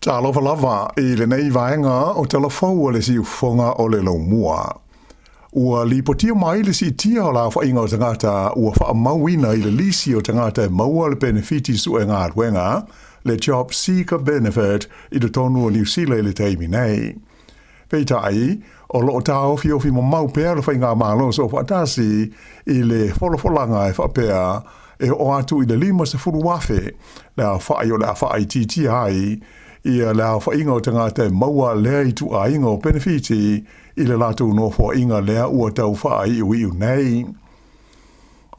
Tala lava I le nei vaenga o telefou le si ufonga o le laumua. Ua li potia mai le si tia o la whainga o tangata ua wha mauina I le lisi o tangata maua le benefiti su e ngā ruenga, le job seeker benefit I le tonu o New Zealand le teimi nei. Peitai, o loo tau fiofi mo mau pēr le whainga malo so whaatasi I le wholofolanga e whapea e o atu I le lima se furu wafe, la whai o la whai titi ai, Ia la whainga o tangata maua lea I tu a inga o benefiti I le latu no whainga lea ua tau whai iu iu nei.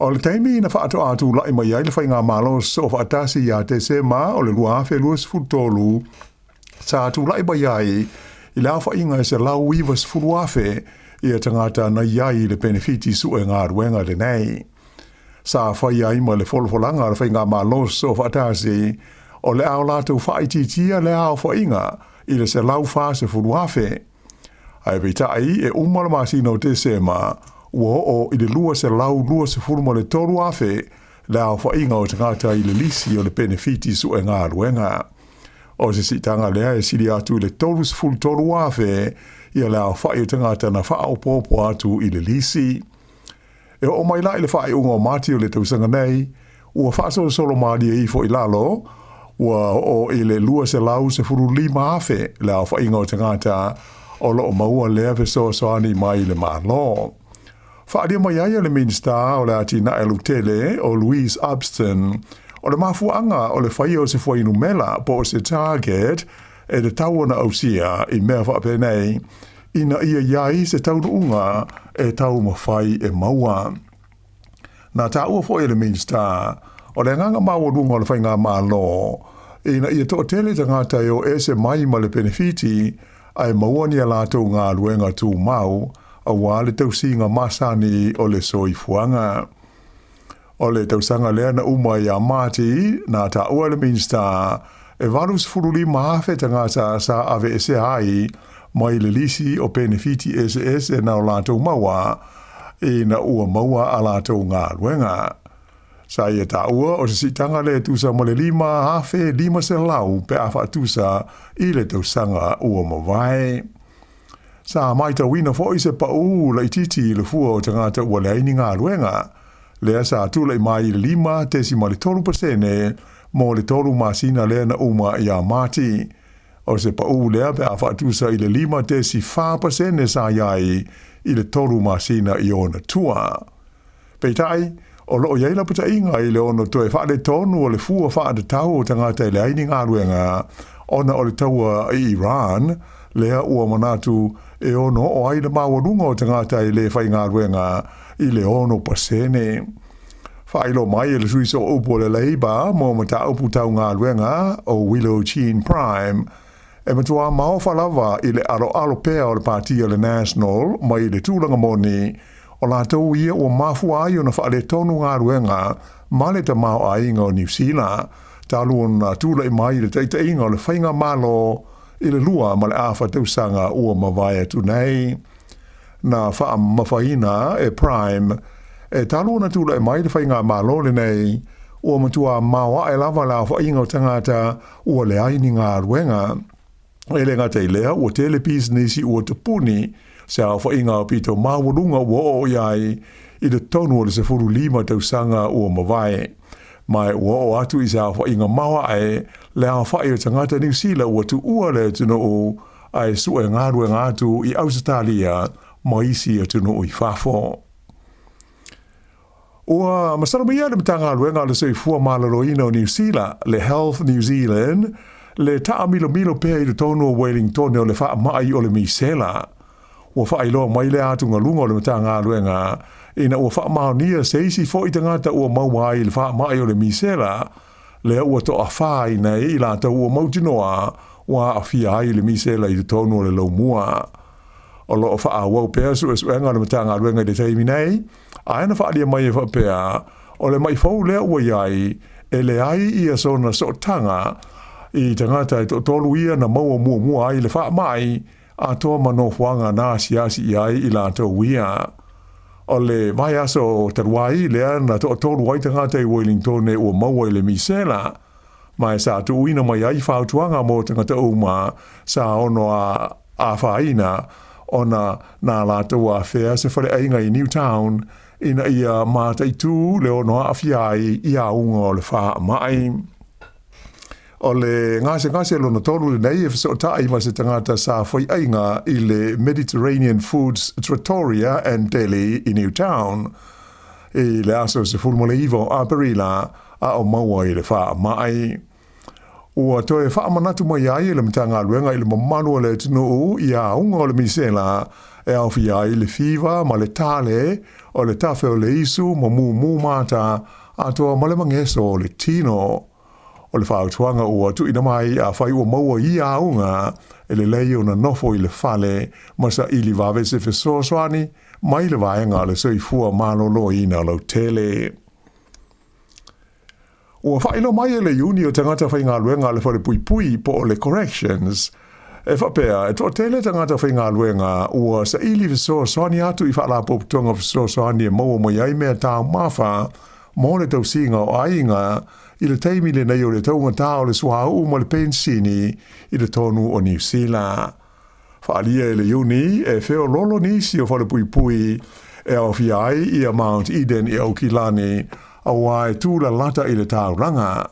O le teimi na whaato atu lai mai ai le whainga malo so whaatasi ia te se ma o le lua awhi luas futolu sa atu lai mai ai I la whainga se lau iwas furu awhi ia tangata na iai le benefiti su e ngā ruenga le nei. Sa whai ai ma le folfolanga le whainga malo so whaatasi o le au lātou whaititia le au whainga I le se lau whase furuafe. Ai vitai e umala masino te sema ua o I le lua se lau lua se furuma le toru afe le au whainga o tangata I le lisi o le benefiti su e ngā ruenga. O se sitanga lea e siri atu le toru se furu toru afe ia le au whai o tangata na wha au popo atu I le lisi. E o mai lai le whai unga o mati o le tausanga nei ua whaaso solo maari e ifo I lalo ua o I le lua se lau se furu lima afe le au whainga o tangata o loo maua lea fe soani mai le malo. Whaadia mai ai le minsta o le ati na elutele o Louise Abston o le mafuanga o le whaia o se whainu mela po o se target e le tauana au sia I mea whaapenei ina ia iai se taunuunga e tau mawhai e maua. Nā tā ua fo le minsta o le nganga mawarunga o le whainga malo, ina ia toa tele tangata o ese mai ma le benefiti, ai maua ni a lātou ngā luenga tū mau, a wale tausinga masani o le soifuanga. O le tausanga lea na uma I a mati, nā tā ua le minsta, e varus furuli maafe tangata sa ave ese ai, mai le lisi o benefiti SS e nao lātou maua, ina ua maua a lātou ngā luenga. Sa ia tā ua o se sitanga le tusa mo le lima hafe lima se lau pe awha tusa I le tausanga ua mawai. Sa mai ta wina fo I se pau la ititi le fua o tangata ua le aini ngā luenga. Lea sa tula I mai le lima tesi ma le 3% mo le toru masina lea na uma I a mati. O se pau lea pe awha tusa I le lima tesi 5% sa iai I le toru masina I ona tua. Peitai, o loo iei la puta inga I le ono toe wha le tonu o le fua wha de tau o tangata I le aini ngā ruenga, ona o le taua I Iran, lea ua manatu e ono o aina mawarunga o tangata I le whai ngā ruenga I le ono pasene. Whailo mai e le suiso upo le leiba mo mata upu tau ngā ruenga o Willow Chin Prime, e matua mao whalawa I le alo pea o le partia le National mai le tūlanga moni, o la tau ia o mafu ai o na whaale tonu ngā ruenga, male ta mao ai inga o New Zealand, talu o na tūla I mai le teita inga o le whainga malo, I le lua ma le awha tausanga ua mawai atu nei. Na wha mawhaina e Prime, e talu o na tūla I mai le whainga malo le nei, ua matua mawa e lava la whainga o tangata ua le aini ngā ruenga. E le ngata I lea ua tele business ua tapuni, se au whainga o pito mawarunga ua o iai I le tonu o le se furu lima tausanga ua mawai. Mai ua o atu I se au whainga mawa ai le au whai o tangata New Zealand ua tu ua le tunu o ai su e ngārua ngātu I Aotearoa ma isi o tunu o I whafo. Ua masarama ia le mtanga luenga le soi fua malaloina o New Zealand, le Health New Zealand, le taa milo pēi le tonu o Wellington o le wha mai o le misela. Ua whaailoa mai le atu ngā lunga o le mata ngā luenga, ina ua wha maonia seisi fo I tangata ua mauai le wha mai o le misela, le ua toa whai nei I lata ua mautinoa, ua a fia ai le misela I le tonu o le laumua. O loo wha a wau pēa su esuenga le mata ngā luenga I le teimi nei, aena wha alia mai e wha pēa, o le mai fau lea ua iai, e le ai ia sona so tanga, I tangata I tolu ia na maua mua ai le wha mai, a toa manofuanga nā siasi iai I lātou wia. O le vai aso taruai lea na tolu ai tangata I Wellington e ua maua I le misela, Mai sa tu uina mai ai whautuanga mō tangata uma sa ono a whaina ona nā lātou a whea se whare ainga i Newtown ina ia mātai tū le ono a whiai i a unga o le wha mai. O le ngase lona tolu le nei e whasotai ma se tangata sa whai ainga i le Mediterranean Foods Trattoria and Deli i Newtown. I le aso se fulmole iwo a Berila a o maua i le wha mai. Ua toe wha manatu mai ai le mitanga luenga i le mamanu le tunu i a unga o le misela e au fi ai le fiva ma le tale o le tafe o le isu ma mu mata a toa ma le mangeso o le tino. O le whaautuanga ua tu ina mai a whai ua maua i a unga e le lei o na nofo i le fale ma sa ili wawe se fesoaswani mai le vaenga le soifua malolo i na lau tele. Ua whailo mai e le uni o tangata whai ngā luenga le whare pui po le corrections. E whapea, e toa tele tangata whai ngā luenga ua sa ili fesoaswani atu i whaala poputonga fesoaswani e maua mai ai mea tāu mawha mo le tau singa o ainga i le teimi le nei o le taunga tāo le suahau ma le pensini i le tonu o New Zealand. Whaalia e le uni e wheo lolo nisi o whale pui e au fiai i a Mount Eden i au kilani a wai tūla lata i le tauranga.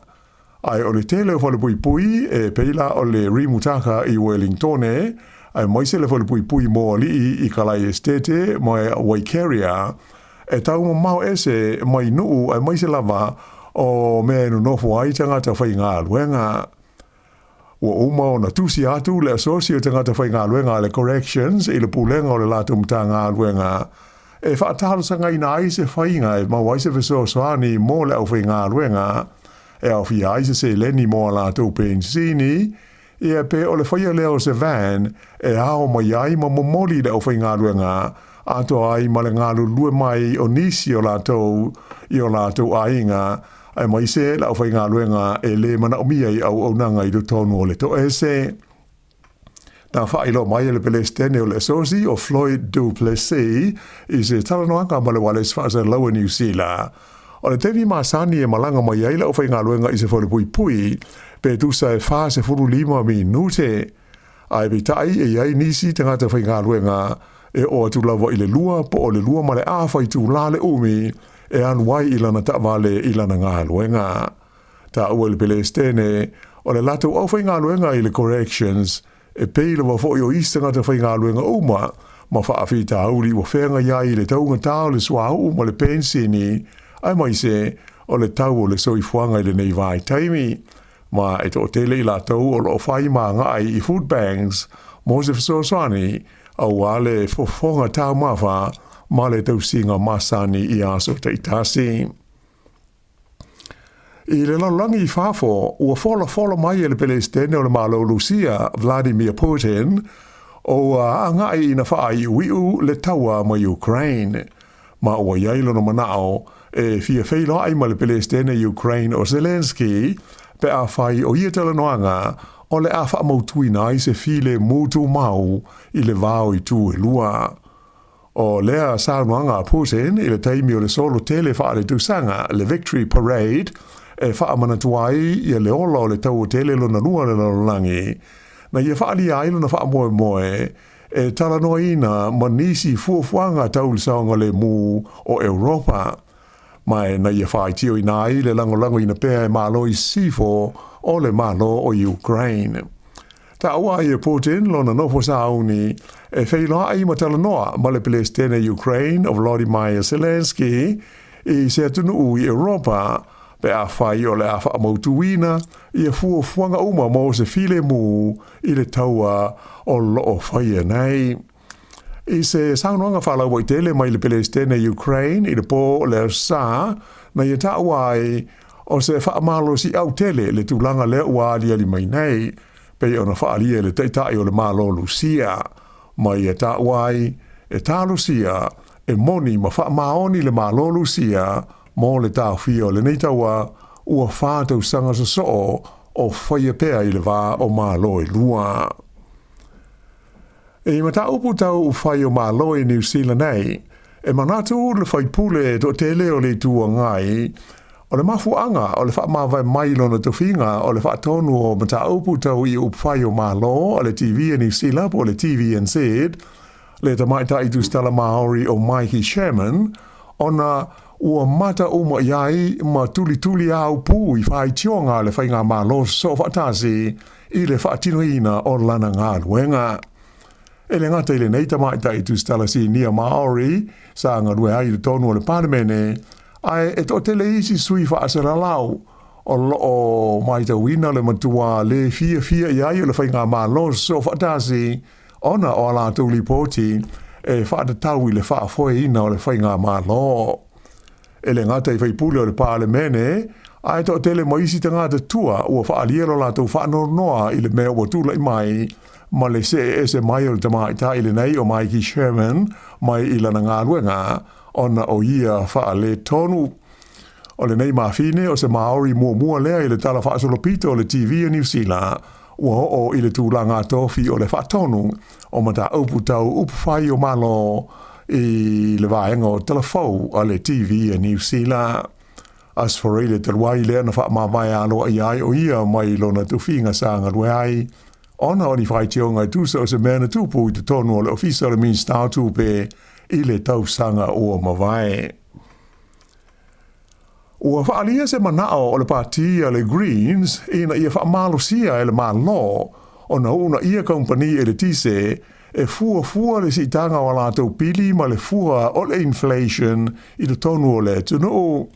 Ai o le tele o whale pui e peila o le rimutaka i Wellington ai moise le whale pui mo li i Kalai Estete mo e Waikaria e tauma mau ese mai nuu ai moise lava o mea no nofo ai tangata whai ngā luenga. Ua uma o na tusi atu le asosio tangata whai ngā luenga le corrections i le pulenga o le latum tā ngā luenga. E whaatalo sanga ina ai se whainga e mau ai se fesoaswani mō le au whai ngā luenga. E au whi ai se leni mō a latou pensini. I e pe o le whaia leo se van e ao mai ai ma momoli le au whai ngā luenga. Ato ai ma le ngā lue mai o nisi o latou i o latou ainga. Ai mai se la whai ngā luenga e le mana omia i au nanga i tonu o le to ese. Nā whailo mai le pelestene o le sosi o Floyd Duplessis i se talanoanga ma le wale sfasa laua New Zealand. O le tevi masani e malanga mai ai la whai ngā luenga i se whole pui pe tusa e wha se furu lima minute. Ai bitai e iai nisi tangata whai ngā luenga e o atu lawa i le lua po o le lua ma le awhai tu la le umi e anuai ilana ta'wale ilana ngā luenga. Ta ua le pelestene, o le lato au whai ngā luenga i le corrections, e peila wa fo i o istangata whai ngā luenga uma, ma whaafi ta auri wa whenga iai le taunga tau le suahu ma le pensini, ai mai se o le tau o le soifuanga i le nei vai taimi, ma e to tele i la tau o lo whai ma ngai i food banks, mo se fsoswani, au ale fofonga tau mawha, ma le tausinga masani i aso teitasi. I le lalangi i whafo, ua fola mai e le pelestene o le malo Lucia, Vladimir Putin, o a ngai ina whaai uiu le taua ma Ukraine. Ma ua iailo no manao, e fia whaila ai ma le pelestene Ukraine o Zelensky, pe a whai o ia talanoanga, o le a wha mautuina i se file mutu mau i le vau i tu e lua. O lea saunoanga Putin i le taimi o le solo tele whaare tusanga le Victory Parade e whaamanatuai i le ola o le tau tele lona lua le lalangi. Na ia whaali ailo na whaamoe e talanoa ina manisi fuafuanga tau le saonga le mu o Europa. Mai na ia whaitio ina ai le langolango ina pēa e malo i sifo o le malo o Ukraine. Ta awa i e Putin lona nofo sauni e whaila ai matalanoa ma le pelestene Ukraine o Volodymyr Zelensky i se atunu u i Europa pe a whai o le a whaamautuina i a fuafuanga uma mo se file mu i le taua o loo whaia nei. I se saunoanga whalau i tele mai le pelestene Ukraine i le po le sa na i ta awai o se whaamalo si au tele le tūlanga le uali ali mai nei. Pei ona whaalia le teitai o le malo Lucia, mai e ta wai, e ta Lucia, e moni ma wha maoni le malo Lucia, mo le ta whio le neitaua, ua whātau sanga sa soo, o whaia pēa i le wā o malo i lua. E mata upu tau u whai o malo i New Zealand nei, e manatu le whai pule to tele o le tua ngai, O le mafuanga, o le wha mawai mai lona tofinga, o le wha tonu o mata upu tau I upwhai o malo, o le TV and New Zealand, o le TVNZ, le tamaita I tu Tala Maori o Mikey Sherman, ona ua mata uma iai ma tuli au pu I whai tionga le whainga malo so whatasi I le whaatinoina o lana ngā luenga. E le ngata I le nei tamaita I tu Tala si nia Maori, sa ngā rue ai le tonu o le paramene, ai e to tele isi sui whaasara lau, o loo mai ta wina le matua le fia iai o le whainga malo so whatasi, ona o la tuli poti, e whaatatau I le whaafoe ina o le whainga malo. E le ngata I whaipule o le paramene, ai to tele maisi ta ngata tua ua whaaliero la tau whaanonoa I le mea ua tula I mai, ma le se mai o le tamaita I le nei o Mikey Sherman, mai I lana ngā luenga, ona o ia whaale tonu. O le nei mawhine o se Maori mua lea I le tala whaasolopito o le TV o New Zealand, ua o I le tūlanga tofi o le whaatonu, o mata upu tau upwhai o malo I le vaenga o telefou o le TV o New Zealand. As for ile te ruai lea na wha mawai aloa iai o ia mai lona tuwhinga sa ngā ruai. Ona o ni whai tionga I tusa o se mea tupu I te tonu o le ofisa o le minstau tupe I le tau sanga o mawai. Ua whaalia se manao o le pati a le Greens ina ia wha malosia e le malo o na una ia kompani e le tise e fua le sitanga o la tau pili ma le fua o le inflation I le tonu o le tunu.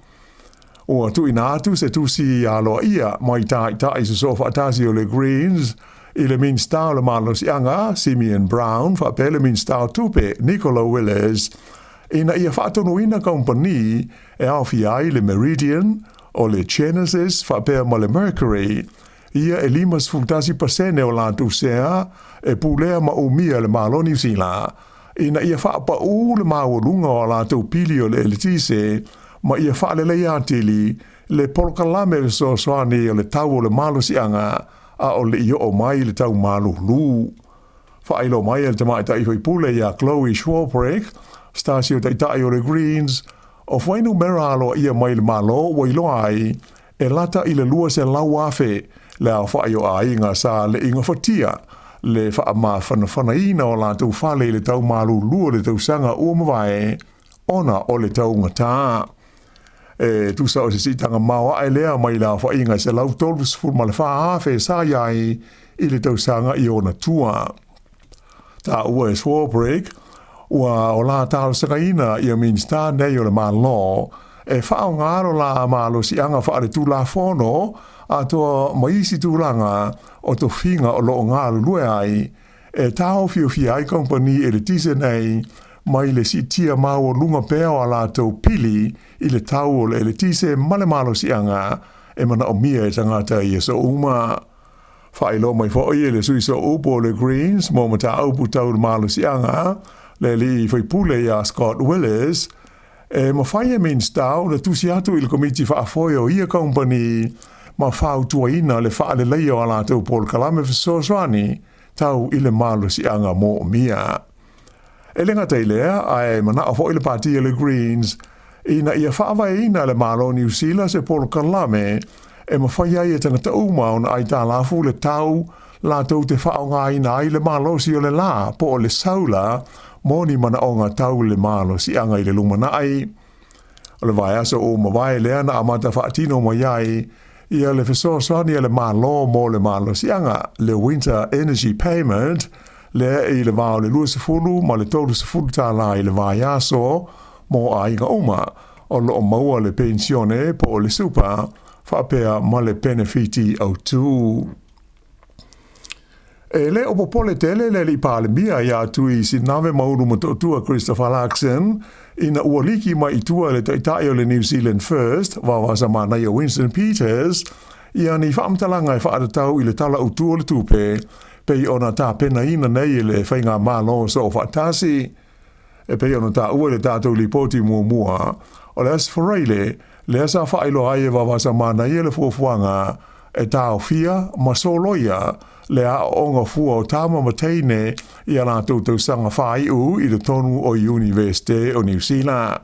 Ua tu ina atu se tu si aloa ia mai tai se sofa atasi o le Greens I le minstau le malo sianga Simeon Brown fa pe le minstau tupe Nicola Willis ina ia whaatonu ina kompani e awhi ai le Meridian o le Genesis fa pe ma le Mercury ia e 5% o la tu sea e pulea ma umia le malo New Zealand ina ia whaapa le maurunga o la tu pili o le tise ma ia whaale le atili le polkalame le soani o le tau o le malo sianga a o le io o mai le tau malu lu. Whaelo mai le tamaita I pule ia Chloe Schwarbrick, stasio taitai o le Greens, o whainu mera alo ia mai le malo wailo ai, e lata I le lua se lau afe, le a whaio a inga sa le inga whatia, le whaama whanaina o la tau whale le tau malu lua le tau sanga uamawai, ona o le tau ngata. E tu sa o se sitanga maua ai lea mai la wha inga se lau tolu sifur ma le wha awhe sa iai I le tau sanga I ona tua. Ta ua e Swarbrick, ua o la tau sakaina I a minsta nei o le malo, e wha o ngaro la malo si anga wha le tu la fono, a toa maisi tu langa o to finga o lo ngaro lue ai, e tau fio ai kompani e le tise nei, mai le si tia mau o lunga pēo a la tau pili I le tau o le tise male malo sianga e mana o mia e tangata I so uma. Whaelo mai fōi e le sui so upo le Greens mo mata aupu tau le malo sianga le li whaipule a Scott Willis e ma whaia minstau le tusi atu I le komiti whaafoi o ia company ma whau tuaina le whaale leio a la tau Paul Kalame Fisoswani tau I le malo sianga mo o mia. E le ngata I lea, ai mana o fo I le pati le Greens, ina ia whaawai ina le malo New Zealand se Paul Kalame, e ma whaiai e tangata umaun ai tā lafu le tau, la tau te whaonga ina ai le malo si o le la, po o le saula, moni mana o ngā tau le malo si anga I le lumana ai. O le vai asa o mawai lea na amata whaatino maiai, ia le fesosani le malo mo le malo si anga, le Winter Energy Payment, le I le vao le lua sefulu ma le tolu sefulu tā la I le vai aso mo a inga uma o lo maua le pensione po o le supa whapea ma le benefiti au tū. E le o popole tele le li pālemia ia tui si nave mauru matotua Christopher Larkson ina ualiki mai itua le taitai o le New Zealand First wawasa mana ia Winston Peters ia ni whaamtalanga I whaatatau I le tala utua le tupe pei ona tā pena ina nei le whainga malo so whaatasi. E pei ona tā ua le tātou li poti mua, o le asforeile, le asa whailo ai e wawasa mana i le fuafuanga, e tā o fia, masoloia, le a onga fua o tāma mateine i a la tūtou sanga whai u I le tonu o University o New Zealand.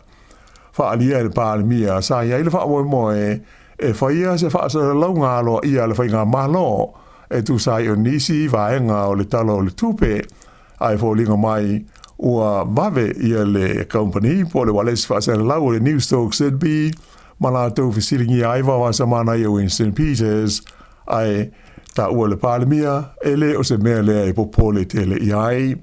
whaalia le pālemia, sa iai le wha moe e whaia se wha sa launga aloa ia le whainga malo, e tu sai o nisi vaenga o le tala o le tupe, ai fōlinga mai ua vave ia le company, po le wales wha sa lau o le New Stoke Sidby, mana tau fisiringi aiva wa sa mana i o St. Peters, ai ta ua le pālemia, ele o se mea lea e popole te le iai,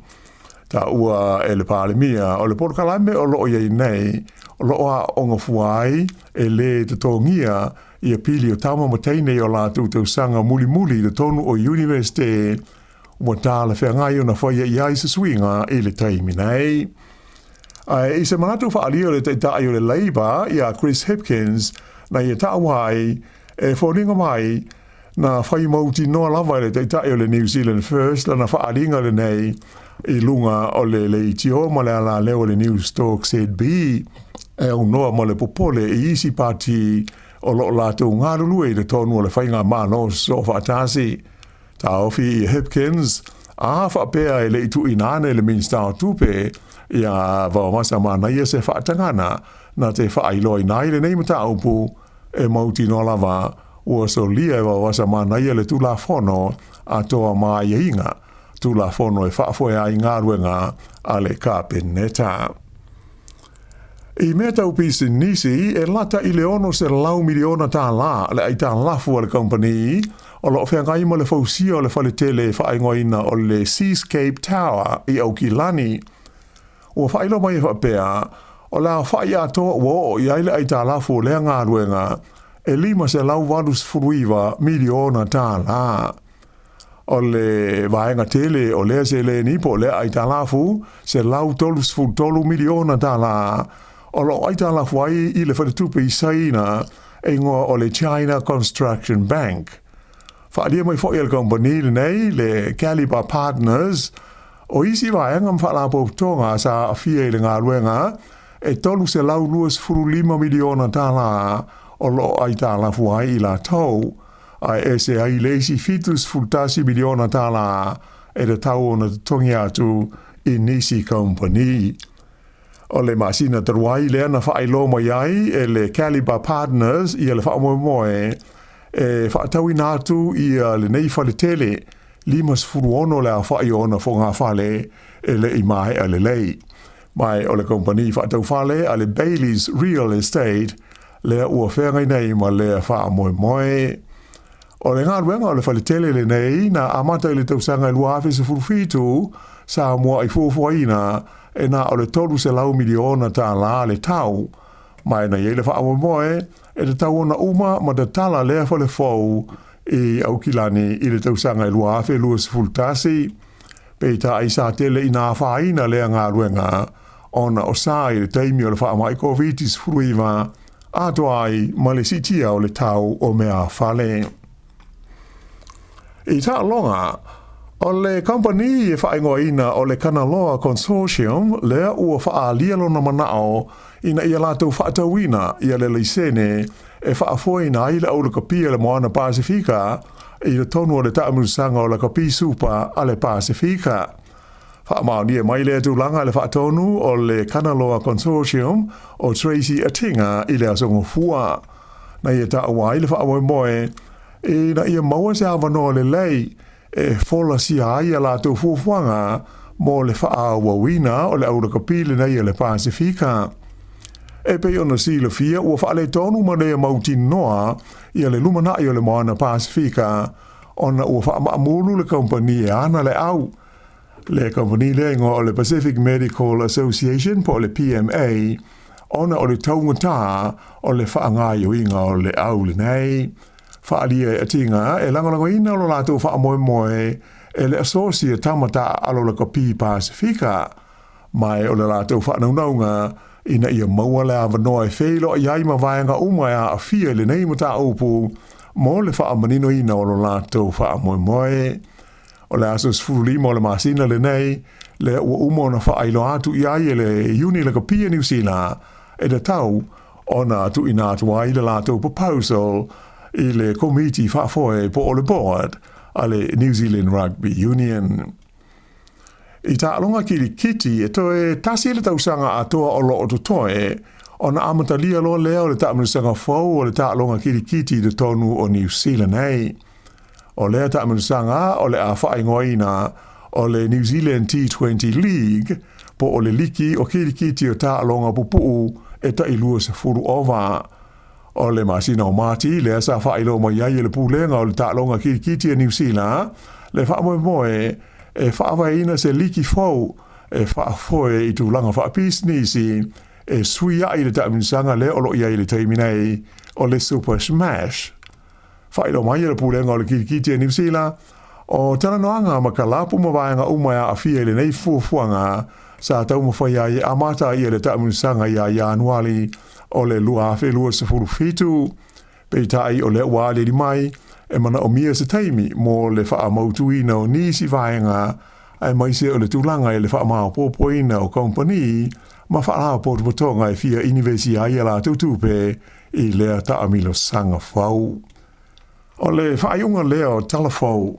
ta ua e le pālemia, o le porkalame o loo iei nei, o loo a onga fuai, e le te tongia, ia pili o tama mateine o lātou tau sanga muli muli le tonu o universite, ua tāle whengai o na whaia iai sa swinga i le taimi nei. I se manatu whaalio le te tai o le Labour, ia Chris Hipkins, na ia tāwai, e whoringa mai, na whai mauti noa lava le te tai o le New Zealand First, na whaaringa le nei, i lunga o le tio ma le ala leo le New Stoke Sidby, e au noa ma le popole i isi pati o lo lātou ngarulu e le tonu o le whainga manos o whaatasi. Ta ofi i Hipkins, a whaapea e le itu inane le Minstau tupe, ia vau masa mana ia se whaatangana, na te whaailoi nai le nei mata upu, e mauti no lava, ua so lia e vau masa mana ia le tula fono, a toa maa ia inga, tula fono e whaafoe a inga ruenga, a le kāpeneta. I mea tau pisi nisi, e lata i le ono se lau miliona Tala, le ai tā lafu le company, o lo whengai mo le fausia o le whaletele whaingoina o le Seascape Tower i Aukilani. Ua whailo mai e whapea, o la whai atoa wo i aile ai tā lafu lea ngā ruenga, e lima se lau vadus furuiva miliona Tala. O le vaenga tele o lea se le nipo lea ai tā lafu, se lau tolus futolu miliona Tala. O lo ai tā lafu ai i le wharetupe i saina, e ngoa o le China Construction Bank. Whaalia mai fo i al company le nei, le Caliber Partners, o isi vaenga mwhalapo tonga sa awhia i le ngā ruenga, e tolu se lau luas furu 5 miliona Tala, o lo ai tā lafu ai i la tau, ai e se ai leisi fitus fultasi miliona Tala, e le tau o na tongi atu i nisi company. O le masina taruai lea na whaelo mai ai, e le Caliber Partners, i le whaamoemoe, e whaatau nātu i le nei whaletele, limas furuono lea whaiona fo ngā whale, e le i mai a le lei. Mai o le company whaatau whale, a le Bailey's Real Estate, lea ua whengai nei ma lea whaamoemoe. O le ngā ruenga o le whaletele le nei, na amata i le tausanga i luafe se furufitu, Sāmoa i fuafuaina, e nā o le tolu se lau miliona Tala le tau, mai na iei le whaamoemoe, e te tau ona uma ma te tala lea whale fau i Aukilani i le tausanga i luafe luas fultasi, pe ta ai sa tele i nā whaina lea ngā ruenga, ona o sā i le teimi o le whaamai kovitis furuiva, ato ai ma le sitia o le tau o mea whale. I tā longa, o le company e whaingoina o le Kanaloa Consortium, lea ua whaalia lona manao ina ia lātou whaatauina ia le leisene e whaafoina i le au le kapia le moana Pasifika i le tonu o le taamusanga o le kapi supa a le Pasifika. Whaamaunia mai lea tūlanga le whaatonu o le Kanaloa Consortium o Tracy Atinga i le asongo fua. Na ia ta awai le whaamoemoe e na ia maua se awanoa le lei e fola si ai a lātou fuafuanga mo le whaawawina o le aura kapile nei le Pasifika. E pe ona si le fia ua whaale tonu ma lea mauti noa i le lumanai o le moana Pasifika ona ua whaamamulu le company e ana le au. Le company le o le Pacific Medical Association po le PMA ona o le taungata o le whaangai o inga o le au le nei. Whaalia e tinga e langalangoina o lo lātou whaamoemoe e le associate tamata alo le kapi Pasifika. Mai o le lātou whaanaunaunga ina ia maua le awanoa e whelo i ai mawaianga umai a fia le nei mata upu mo le whaamanino ina o lo lātou whaamoemoe. O le asos furulima o le masina le nei le ua umo na whaailo atu i ai e le uni le kapia New Zealand e le tau ona atu ina atu ai le lātou proposal i le komiti whaafoe po o le board a le New Zealand Rugby Union. I ta alonga ki li kiti e toe tasi le tausanga atoa o lo o to toe O na amatalia lo leo le taʻamanusaga fou o le taʻaloga kitikiti le tonu o New Zealand nei. O lea taʻamanusaga o le a whaingoina o le New Zealand T20 League po o le liki o kitikiti o taʻaloga pupuu e taʻilua se furu ova. O le masina o mati lea sa whailo mai ai le pulenga o le taʻaloga kitikiti o New Zealand le whaamoemoe e whaawaina se liki fou e whaafoe i tūlanga whaapisnisi e suia i le taʻamanusaga le olo ia i le taiminei o le Super Smash. Whailo mai le pulenga o le kitikiti a New Zealand o talanoanga ma ka lapu mawaenga umaya a fia i le nei fuafuanga sa tau mawhai ai a mata i le taʻamanusaga i a Ianuari o le lua whelua se furu fitu peitai o le wale li mai e mana o mia se taimi mo le wha mautuina o nisi vaenga ai maise o le tūlanga i le wha maa pōpoina o kompani ma wha pōtupotonga e fia inivesi ai ala tutupe i lea taʻamilo sanga whau. O le whaaiunga lea o Tala whau